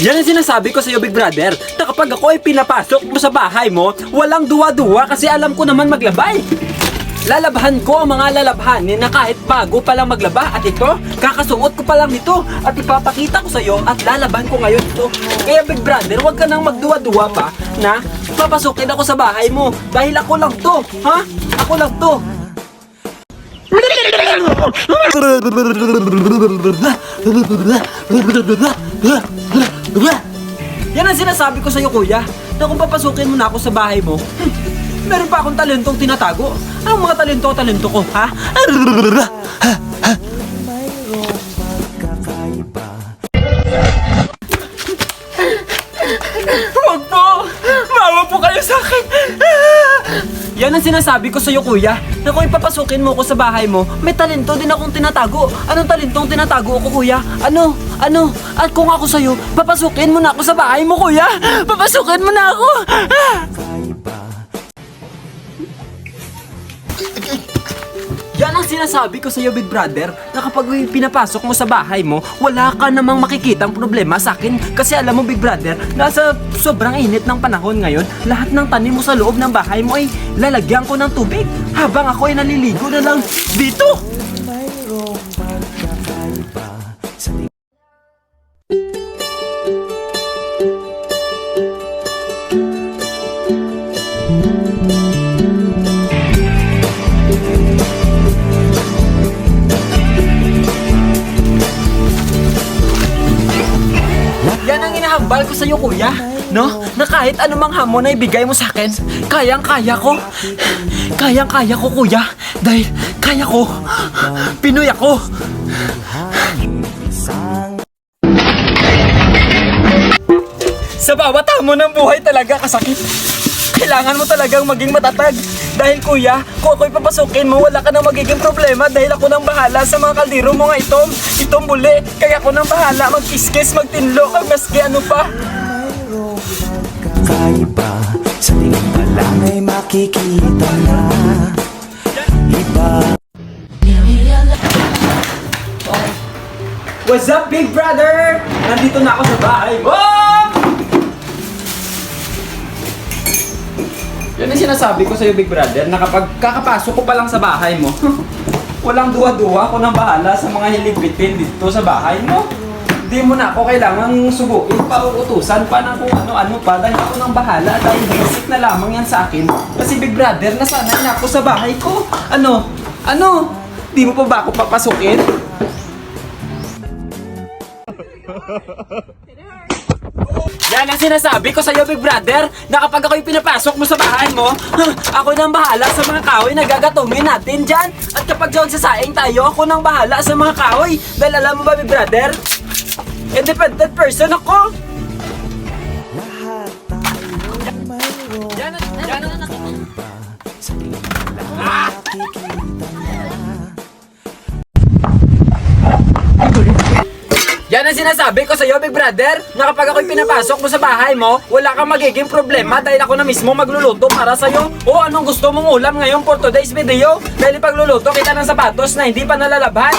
Yan ang sinasabi ko sa'yo, Big Brother, na kapag ako ay pinapasok mo sa bahay mo, walang duwa-duwa kasi alam ko naman maglabay. Lalabahan ko ang mga lalabhanin na kahit bago pa lang maglaba. At ito, kakasuot ko pa lang nito at ipapakita ko sa'yo at lalaban ko ngayon ito. Kaya Big Brother, huwag ka nang magduwa-duwa pa na papasukin ako sa bahay mo. Dahil ako lang to, ha? Ako lang to. Yan ang sinasabi ko sa'yo, kuya, na kung papasukin mo na ako sa bahay mo, meron pa akong talentong tinatago. Anong mga talento ko, ha? Huwag po! Maawa po kayo sa akin! Yan ang sinasabi ko sa'yo, kuya, na kung ipapasukin mo ako sa bahay mo, may talento din akong tinatago. Anong talentong tinatago ako, kuya? Ano? At kung ako sa'yo, papasukin mo na ako sa bahay mo, kuya! Papasukin mo na ako! Yan ang sinasabi ko sa'yo, Big Brother, na kapag pinapasok mo sa bahay mo, wala ka namang makikitang problema sa akin. Kasi alam mo, Big Brother, nasa sobrang init ng panahon ngayon, lahat ng tanim mo sa loob ng bahay mo ay lalagyan ko ng tubig habang ako ay naliligo na lang dito. Yan ang inahambal ko sa'yo, kuya, no? Na kahit anumang hamon na ibigay mo sa akin, kayang-kaya ko. Kayang-kaya ko, kuya. Dahil kaya ko. Pinoy ako. Sa bawat hamon ng buhay talaga kasakit. Kailangan mo talagang maging matatag. Dahil kuya, kung ako'y papasukin mo, wala ka nang magiging problema dahil ako nang bahala sa mga kaldero mo nga itong buli. Kaya ako nang bahala magkiskis, magtinlo, maski ano pa. Kakaiba, sa tingin pa lang ay makikita na iba. What's up, Big Brother? Nandito na ako sa bahay mo! Yan ang sinasabi ko sa'yo, Big Brother, na kapag kakapasok ko pa lang sa bahay mo, walang duwa-duwa, ako nang bahala sa mga hiligpitin dito sa bahay mo. Hindi mo na ako kailangang subukin pa o utusan pa ng kung ano-ano pa dahil ako nang bahala dahil basic na lamang yan sa akin. Kasi Big Brother, nasanay na ako sa bahay ko. Ano? Di mo pa ba ako papasukin? Yan ang sinasabi ko sa'yo, Big Brother, na kapag ako'y pinapasok mo sa bahay mo, ako nang bahala sa mga kahoy na gagatungin natin dyan. At kapag dyan sasaing tayo, ako nang bahala sa mga kahoy. Dahil alam mo ba, Big Brother, independent person ako. Yan Yan ang sinasabi ko sa'yo, Big Brother, na kapag ako'y pinapasok mo sa bahay mo, wala kang magiging problema dahil ako na mismo magluluto para sa'yo. O anong gusto mong ulam ngayon for today's video? Dahil pagluluto kita ng sapatos na hindi pa nalalabhan.